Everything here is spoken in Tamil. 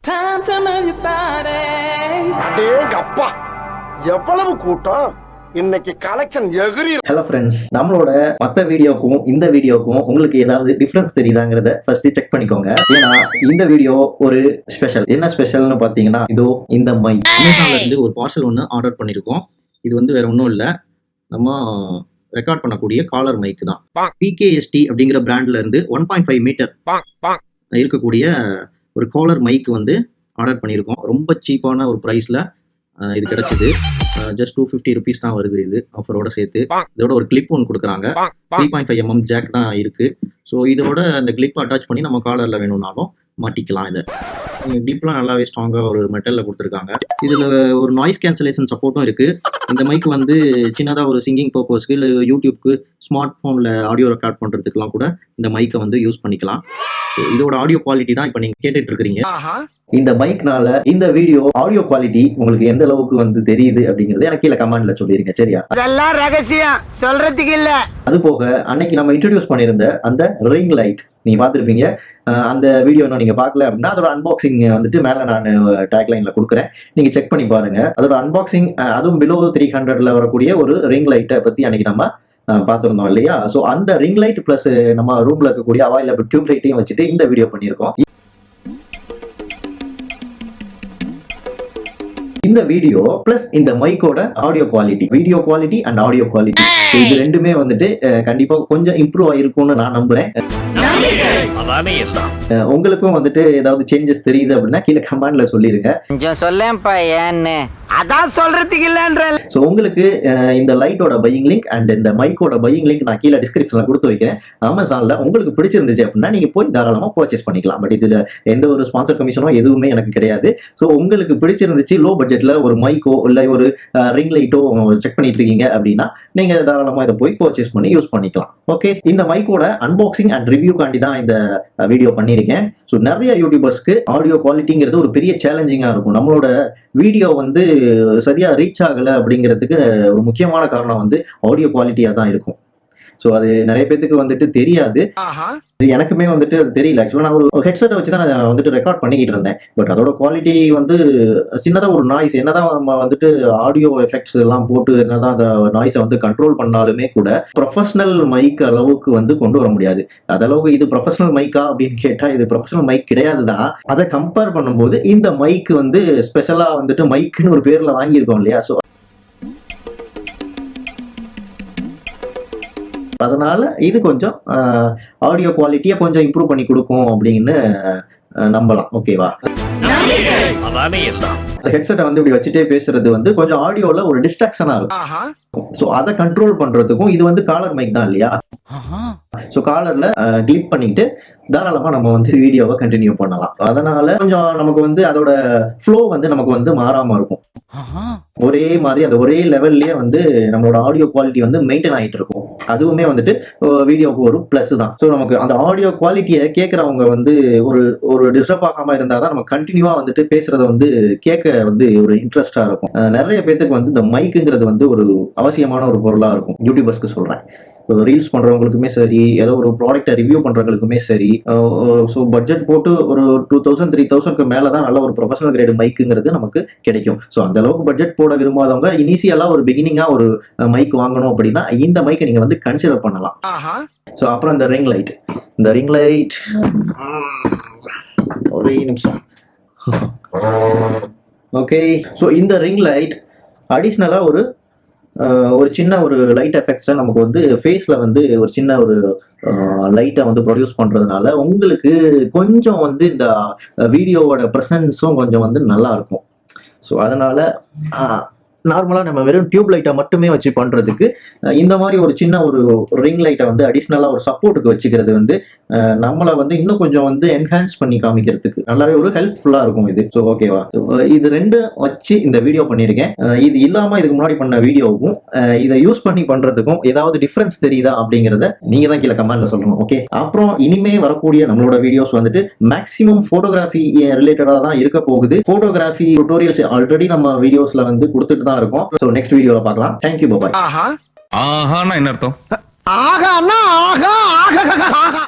Time to move your body. அப்பா எவ்வளவு கூட்டம் இன்னைக்கு கலெக்ஷன் எகிரி. ஹலோ ஃப்ரெண்ட்ஸ், நம்மளோட மற்ற வீடியோக்கும் இந்த வீடியோக்கும் உங்களுக்கு ஏதாவது டிஃபரன்ஸ் தெரியுதாங்கிறத ஃபர்ஸ்ட் செக் பண்ணிக்கோங்க. ஏன்னா இந்த வீடியோ ஒரு ஸ்பெஷல். என்ன ஸ்பெஷல்னு பார்த்தீங்கன்னா, இதோ இந்த மைக் அமேசான்ல இருந்து ஒரு பார்சல் ஒன்று ஆர்டர் பண்ணியிருக்கோம். இது வந்து வேற ஒன்றும் இல்லை, நம்ம ரெக்கார்ட் பண்ணக்கூடிய காலர் மைக் தான். பிகேஎஸ்டி அப்படிங்கிற பிராண்ட்ல இருந்து 1.5 மீட்டர் இருக்கக்கூடிய ஒரு காலர் மைக் வந்து ஆர்டர் பண்ணியிருக்கோம். ரொம்ப சீப்பான ஒரு ப்ரைஸில் இது கிடைச்சிது. ஜஸ்ட் 250 ருபீஸ் தான் வருது இது ஆஃபரோட சேர்த்து. இதோட ஒரு கிளிப் ஒன்று கொடுக்குறாங்க. 3.5 mm ஜாக் தான் இருக்குது. ஸோ இதோட அந்த கிளிப் அட்டாச் பண்ணி நம்ம காலரில் வேணும்னாலும் மாட்டிக்கலாம். இதை கிளிப்லாம் நல்லாவே ஸ்ட்ராங்காக ஒரு மெட்டலில் கொடுத்துருக்காங்க. இதில் ஒரு நாய்ஸ் கேன்சலேஷன் சப்போர்ட்டும் இருக்குது. இந்த மைக் வந்து சின்னதாக ஒரு சிங்கிங் பர்பஸ்க்கு இல்லை யூடியூப்க்கு ஸ்மார்ட் ஃபோனில் ஆடியோ ரெக்கார்ட் பண்ணுறதுக்குலாம் கூட இந்த மைக்கை வந்து யூஸ் பண்ணிக்கலாம். ஸோ இதோட ஆடியோ குவாலிட்டி தான் இப்போ நீங்கள் கேட்டுட்டு இருக்கிறீங்க. இந்த மைக்னால இந்த வீடியோ ஆடியோ குவாலிட்டி உங்களுக்கு எந்த அளவுக்கு வந்து தெரியுது அப்படிங்கறது எனக்கு கீழே கமெண்ட்ல சொல்லிருங்க, சரியா? அதெல்லாம் ரகசியம் சொல்றதுக்கு இல்ல. அது போக அன்னைக்கு நம்ம இன்ட்ரோடியூஸ் பண்ணியிருந்த அந்த ரிங் லைட் நீங்க பார்த்துருப்பீங்க. அந்த வீடியோ நீங்க பார்க்கல அப்படின்னா அதோட அன்பாக்சிங் வந்துட்டு மேல நான் டேக் லைன்ல கொடுக்குறேன், நீங்க செக் பண்ணி பாருங்க. அதோட அன்பாக்சிங், அதுவும் பிலோ 300ல வரக்கூடிய ஒரு ரிங் லைட்டை பத்தி அன்னைக்கு நம்ம பார்த்துருந்தோம் இல்லையா? ஸோ அந்த ரிங் லைட் பிளஸ் நம்ம ரூம்ல இருக்கக்கூடிய அவைலபிள் டியூப் லைட்டையும் வச்சுட்டு இந்த வீடியோ பண்ணியிருக்கோம். இந்த வீடியோ பிளஸ் இந்த மைக்கோட audio quality, video quality and audio quality, இது ரெண்டுமே வந்துட்டு கண்டிப்பா கொஞ்சம் இம்ப்ரூவ் ஆயிருக்கும்னு நான் நம்புறேன். உங்களுக்கும் வந்துட்டு ஏதாவது சேஞ்சஸ் தெரியுது அப்படின்னா கீழே கமெண்ட்ல சொல்லிருங்க. கொஞ்சம் சொல்லேன்ப்பா ஏன்னு. அதான் சொல்றதுக்கு இல்லன்ற. ஸோ உங்களுக்கு இந்த லைட்டோட பையிங் லிங்க் அண்ட் இந்த மைக்கோட பையிங் லிங்க் நான் கீழே டிஸ்கிரிப்ஷன்ல கொடுத்து வைக்கிறேன். அமேசான்ல உங்களுக்கு பிடிச்சிருந்துச்சு அப்படின்னா நீங்க போய் தாராளமா பர்ச்சேஸ் பண்ணிக்கலாம். பட் இதுல எந்த ஒரு ஸ்பான்சர் கமிஷனோ எதுவுமே எனக்கு கிடையாது. ஸோ உங்களுக்கு பிடிச்சிருந்துச்சு, லோ பட்ஜெட்ல ஒரு மைக்கோ இல்லை ஒரு ரிங் லைட்டோ செக் பண்ணிட்டு இருக்கீங்க அப்படின்னா நீங்க தாராளமா இதை போய் பர்ச்சேஸ் பண்ணி யூஸ் பண்ணிக்கலாம். ஓகே, இந்த மைக்கோட அன்பாக்சிங் அண்ட் ரிவ்யூ காண்டி தான் இந்த வீடியோ பண்ணியிருக்கேன். ஸோ நிறைய யூடியூபர்ஸ்க்கு ஆடியோ குவாலிட்டிங்கிறது ஒரு பெரிய சேலஞ்சிங்கா இருக்கும். நம்மளோட வீடியோ வந்து சரியா ரீச் ஆகலை அப்படிங்கிறதுக்கு ஒரு முக்கியமான காரணம் வந்து ஆடியோ குவாலிட்டியா தான் இருக்கும். ஸோ அது நிறைய பேத்துக்கு வந்துட்டு தெரியாது. எனக்குமே வந்துட்டு அது தெரியல. ஆக்சுவலாக நான் ஒரு ஹெட்செட்டை வச்சு தான் நான் வந்துட்டு ரெக்கார்ட் பண்ணிக்கிட்டு இருந்தேன். பட் அதோட குவாலிட்டி வந்து சின்னதாக ஒரு நாய்ஸ், என்னதான் நம்ம வந்துட்டு ஆடியோ எஃபெக்ட்ஸ் எல்லாம் போட்டு என்னதான் அந்த நாய்ஸை வந்து கண்ட்ரோல் பண்ணாலுமே கூட ப்ரொஃபஷனல் மைக் அளவுக்கு வந்து கொண்டு வர முடியாது. அதளவுக்கு இது ப்ரொஃபஷனல் மைக்கா அப்படின்னு கேட்டால் இது ப்ரொஃபஷனல் மைக் கிடையாது தான். அதை கம்பேர் பண்ணும்போது இந்த மைக் வந்து ஸ்பெஷலாக வந்துட்டு மைக்குன்னு ஒரு பேரில் வாங்கியிருக்கோம் இல்லையா? ஸோ அதனால இது கொஞ்சம் ஆடியோ குவாலிட்டியை கொஞ்சம் இம்ப்ரூவ் பண்ணி கொடுக்கும் அப்படின்னு நம்பலாம். ஓகேவா? ஹெட்செட்டை வந்து இப்படி வச்சுட்டே பேசுறது வந்து கொஞ்சம் ஆடியோல ஒரு டிஸ்ட்ராக்ஷனா இருக்கும். ஸோ அதை கண்ட்ரோல் பண்றதுக்கும் இது வந்து காலர் மைக் தான் இல்லையா? ஸோ காலர்ல கிளிப் பண்ணிட்டு தாராளமா நம்ம வந்து வீடியோவை கண்டினியூ பண்ணலாம். அதனால கொஞ்சம் நமக்கு வந்து அதோட ஃப்ளோ வந்து நமக்கு வந்து மாறாம இருக்கும். ஒரே மாதிரி அந்த ஒரே லெவல்லயே வந்து நம்மளோட ஆடியோ குவாலிட்டி வந்து மெயின்டைன் ஆகிட்டு இருக்கும். அதுவுமே வந்துட்டு வீடியோக்கு ஒரு பிளஸ் தான். ஸோ நமக்கு அந்த ஆடியோ குவாலிட்டியை கேட்கறவங்க வந்து ஒரு டிஸ்டர்ப் ஆகாம இருந்தாதான் நம்ம கண்டினியூவா வந்துட்டு பேசுறத வந்து கேட்க வந்து ஒரு இன்ட்ரெஸ்டா இருக்கும். நிறைய பேத்துக்கு வந்து இந்த மைக்குங்கிறது வந்து ஒரு அவசியமான ஒரு பொருளா இருக்கும். யூடியூபர்ஸ்க்கு சொல்றேன், ரீல்ஸ் பண்றவங்களுக்குமே சரி, ஏதோ ஒரு ப்ராடக்டை ரிவ்யூ பண்றவங்களுக்குமே சரி. ஸோ பட்ஜெட் போட்டு ஒரு 2000 3000க்கு மேலதான் நல்ல ஒரு ப்ரொஃபஷனல் கிரேட் மைக்குங்கிறது நமக்கு கிடைக்கும். ஸோ அந்த அளவுக்கு பட்ஜெட் போட விரும்பாதவங்க இனிஷியலா ஒரு பிகினிங்கா ஒரு மைக் வாங்கணும் அப்படின்னா இந்த மைக்கை நீங்க வந்து கன்சிடர் பண்ணலாம். ஸோ அப்புறம் இந்த ரிங் லைட் ஒரே நிமிஷம். ஓகே, ஸோ இந்த ரிங் லைட் அடிஷ்னலா ஒரு சின்ன ஒரு லைட் எஃபெக்ட்ஸை நமக்கு வந்து ஃபேஸ்ல வந்து ஒரு சின்ன ஒரு லைட்டை வந்து ப்ரொடியூஸ் பண்றதுனால உங்களுக்கு கொஞ்சம் வந்து இந்த வீடியோவோட ப்ரெசன்ஸும் கொஞ்சம் வந்து நல்லா இருக்கும். ஸோ அதனால நார்மலாக நம்ம வெறும் டியூப் லைட்டை மட்டுமே வச்சு பண்ணுறதுக்கு இந்த மாதிரி ஒரு சின்ன ஒரு ரிங் லைட்டை வந்து அடிஷ்னலாக ஒரு சப்போர்ட்டுக்கு வச்சுக்கிறது வந்து நம்மளை வந்து இன்னும் கொஞ்சம் வந்து என்ஹான்ஸ் பண்ணி காமிக்கிறதுக்கு நல்லாவே ஒரு ஹெல்ப்ஃபுல்லாக இருக்கும் இது. ஸோ ஓகேவா? இது ரெண்டும் வச்சு இந்த வீடியோ பண்ணியிருக்கேன். இது இல்லாமல் இதுக்கு முன்னாடி பண்ண வீடியோவுக்கும் இதை யூஸ் பண்ணி பண்ணுறதுக்கும் ஏதாவது டிஃப்ரென்ஸ் தெரியுதா அப்படிங்கிறத நீங்கள் தான் கீழே கமெண்ட்ல சொல்லணும். ஓகே, அப்புறம் இனிமே வரக்கூடிய நம்மளோட வீடியோஸ் வந்துட்டு மேக்ஸிமம் ஃபோட்டோகிராஃபி ரிலேட்டடாக தான் இருக்க போகுது. ஃபோட்டோகிராஃபி டுட்டோரியல்ஸ் ஆல்ரெடி நம்ம வீடியோஸ்ல வந்து கொடுத்துட்டு தான் இருக்கும். சோ நெக்ஸ்ட் வீடியோல பார்க்கலாம். Thank you, bye bye. ஆஹானா என்ன அர்த்தம்? ஆகானா ஆகா ஆகா.